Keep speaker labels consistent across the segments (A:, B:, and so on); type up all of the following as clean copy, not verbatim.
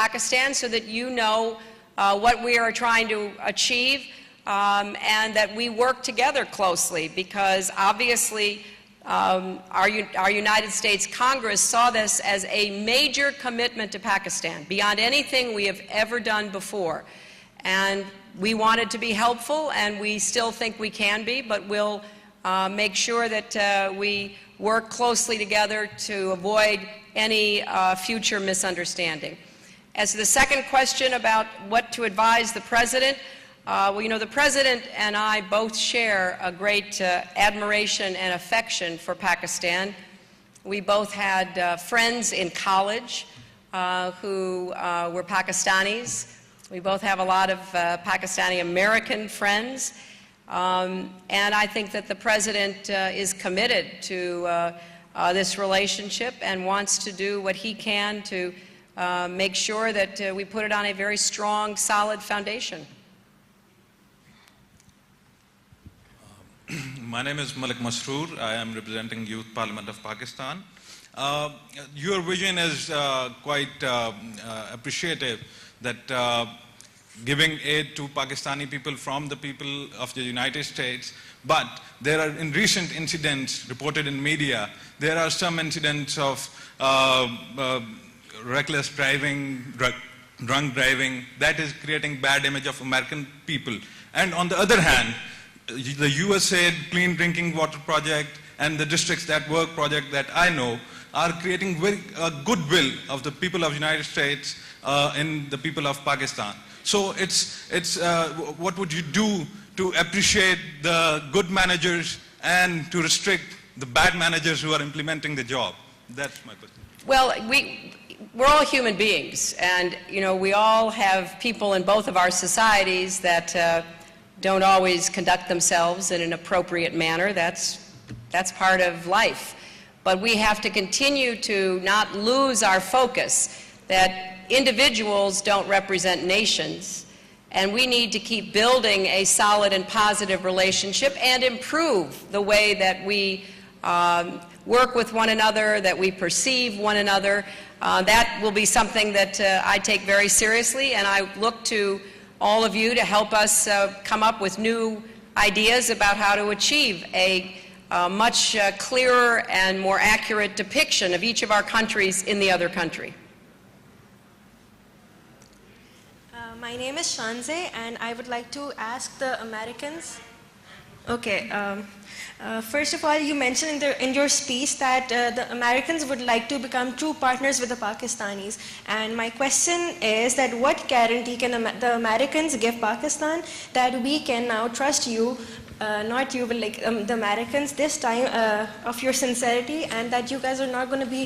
A: Pakistan so that you know what we are trying to achieve and that we work together closely, because obviously our United States Congress saw this as a major commitment to Pakistan, beyond anything we have ever done before. And we wanted to be helpful, and we still think we can be, but we'll make sure that we work closely together to avoid any future misunderstanding. As to the second question about what to advise the President, well, you know, the President and I both share a great admiration and affection for Pakistan. We both had friends in college who were Pakistanis. We both have a lot of Pakistani-American friends. And I think that the President is committed to this relationship and wants to do what he can to make sure that we put it on a very strong, solid foundation.
B: My name is Malik Masroor. I am representing Youth Parliament of Pakistan. Your vision is quite appreciative, that giving aid to Pakistani people from the people of the United States. But there are, in recent incidents reported in media, there are some incidents of reckless driving, drunk driving, that is creating bad image of American people. And on the other hand, the USAID Clean Drinking Water Project and the Districts That Work project that I know are creating very goodwill of the people of the United States in the people of Pakistan. So what would you do to appreciate the good managers and to restrict the bad managers who are implementing the job? That's my question.
A: Well, we're all human beings, and you know, we all have people in both of our societies that don't always conduct themselves in an appropriate manner. That's part of life. But we have to continue to not lose our focus that individuals don't represent nations, and we need to keep building a solid and positive relationship and improve the way that we work with one another, that we perceive one another. That will be something that I take very seriously, and I look to all of you to help us come up with new ideas about how to achieve a much clearer and more accurate depiction of each of our countries in the other country.
C: My name is Shanze, and I would like to ask the Americans. Okay. First of all, you mentioned in your speech that the Americans would like to become true partners with the Pakistanis. And my question is that what guarantee can the Americans give Pakistan that we can now trust you, not you, but like the Americans this time, of your sincerity, and that you guys are not going to be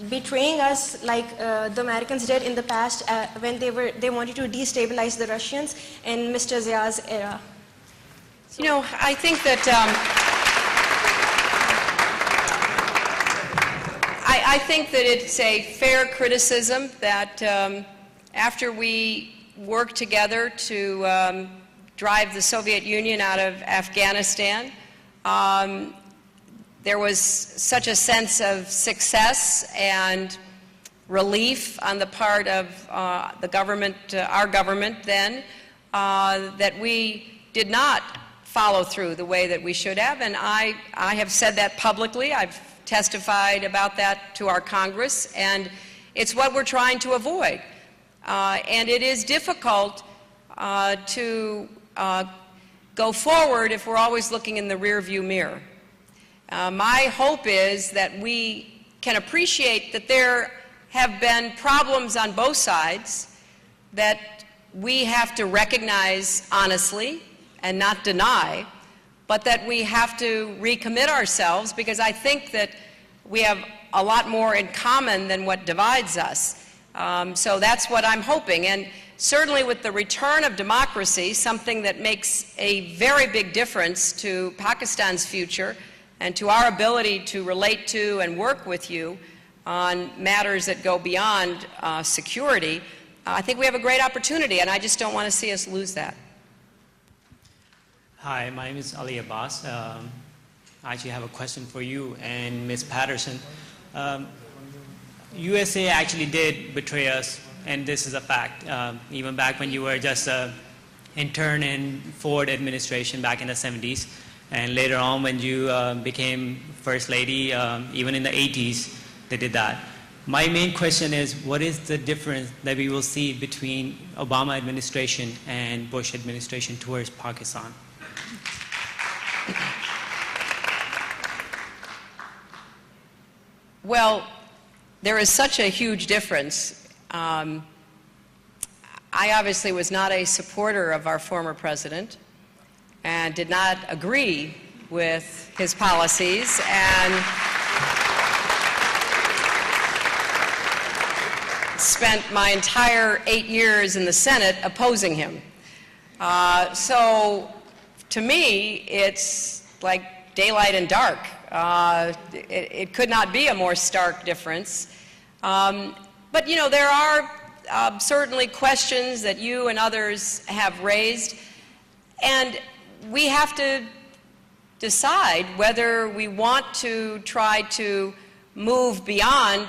C: betraying us like the Americans did in the past when they wanted to destabilize the Russians in Mr. Zia's era?
A: You know, I think that I think that it's a fair criticism that after we worked together to drive the Soviet Union out of Afghanistan, there was such a sense of success and relief on the part of the government, our government then, that we did not follow through the way that we should have, and I have said that publicly. I've testified about that to our Congress, and it's what we're trying to avoid. And it is difficult to go forward if we're always looking in the rearview mirror. My hope is that we can appreciate that there have been problems on both sides that we have to recognize honestly and not deny, but that we have to recommit ourselves, because I think that we have a lot more in common than what divides us. So that's what I'm hoping. And certainly with the return of democracy, something that makes a very big difference to Pakistan's future and to our ability to relate to and work with you on matters that go beyond security, I think we have a great opportunity, and I just don't want to see us lose that.
D: Hi, my name is Ali Abbas. I actually have a question for you and Ms. Patterson. USA actually did betray us, and this is a fact. Even back when you were just an intern in Ford administration back in the 70s, and later on when you became First Lady, even in the 80s, they did that. My main question is, what is the difference that we will see between Obama administration and Bush administration towards Pakistan?
A: Well, there is such a huge difference. I obviously was not a supporter of our former president and did not agree with his policies, and spent my entire 8 years in the Senate opposing him. So to me, it's like daylight and dark. It could not be a more stark difference. But, you know, there are certainly questions that you and others have raised, and we have to decide whether we want to try to move beyond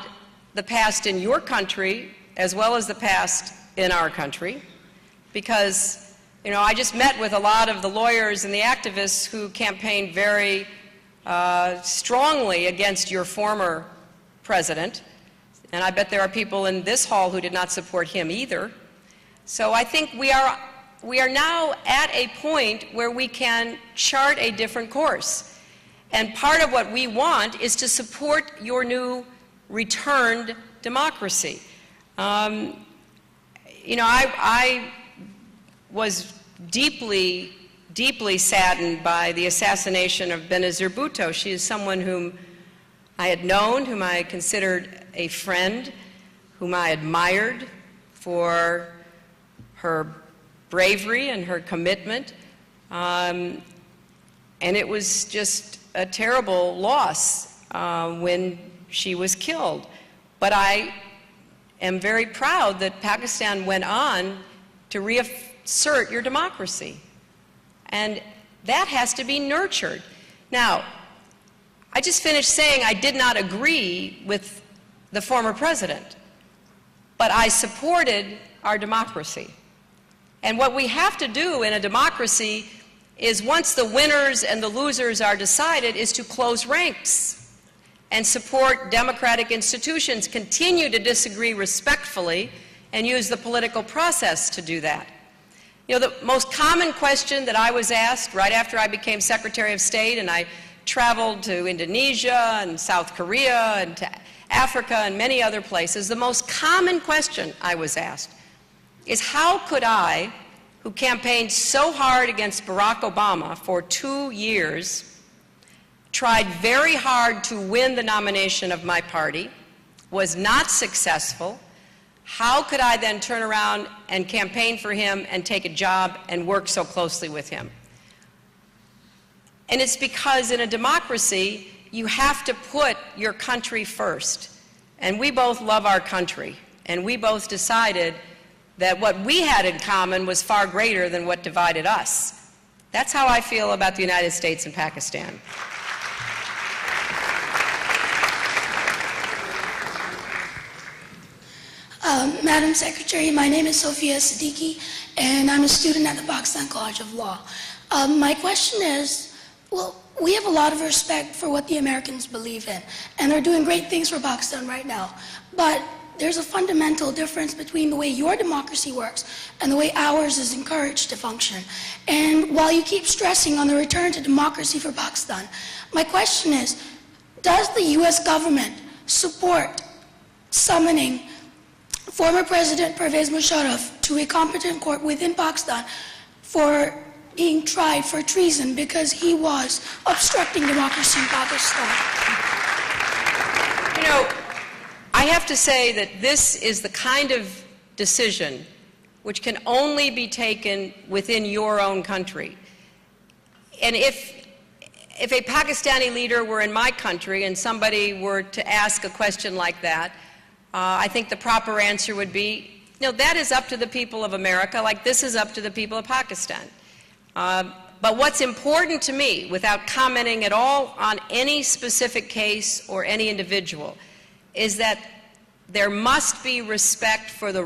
A: the past in your country as well as the past in our country. Because, you know, I just met with a lot of the lawyers and the activists who campaigned very strongly against your former president. And I bet there are people in this hall who did not support him either. So I think we are now at a point where we can chart a different course. And part of what we want is to support your new returned democracy. You know, I was deeply, deeply saddened by the assassination of Benazir Bhutto. She is someone whom I had known, whom I considered a friend, whom I admired for her bravery and her commitment. And it was just a terrible loss when she was killed. But I am very proud that Pakistan went on to reassert your democracy. And that has to be nurtured. Now, I just finished saying I did not agree with the former president, but I supported our democracy. And what we have to do in a democracy is, once the winners and the losers are decided, is to close ranks and support democratic institutions, continue to disagree respectfully, and use the political process to do that. You know, the most common question that I was asked right after I became Secretary of State, and I traveled to Indonesia and South Korea and to Africa and many other places, the most common question I was asked is, how could I, who campaigned so hard against Barack Obama for 2 years, tried very hard to win the nomination of my party, was not successful, how could I then turn around and campaign for him and take a job and work so closely with him? And it's because in a democracy, you have to put your country first. And we both love our country, and we both decided that what we had in common was far greater than what divided us. That's how I feel about the United States and Pakistan.
E: Madam Secretary, my name is Sophia Siddiqui, and I'm a student at the Pakistan College of Law. My question is, well, we have a lot of respect for what the Americans believe in, and they're doing great things for Pakistan right now. But there's a fundamental difference between the way your democracy works and the way ours is encouraged to function. And while you keep stressing on the return to democracy for Pakistan, my question is, does the US government support summoning former President Pervez Musharraf to a competent court within Pakistan for being tried for treason because he was obstructing democracy in Pakistan?
A: You know, I have to say that this is the kind of decision which can only be taken within your own country. And if a Pakistani leader were in my country and somebody were to ask a question like that, I think the proper answer would be, no, that is up to the people of America, like this is up to the people of Pakistan. But what's important to me, without commenting at all on any specific case or any individual, is that there must be respect for the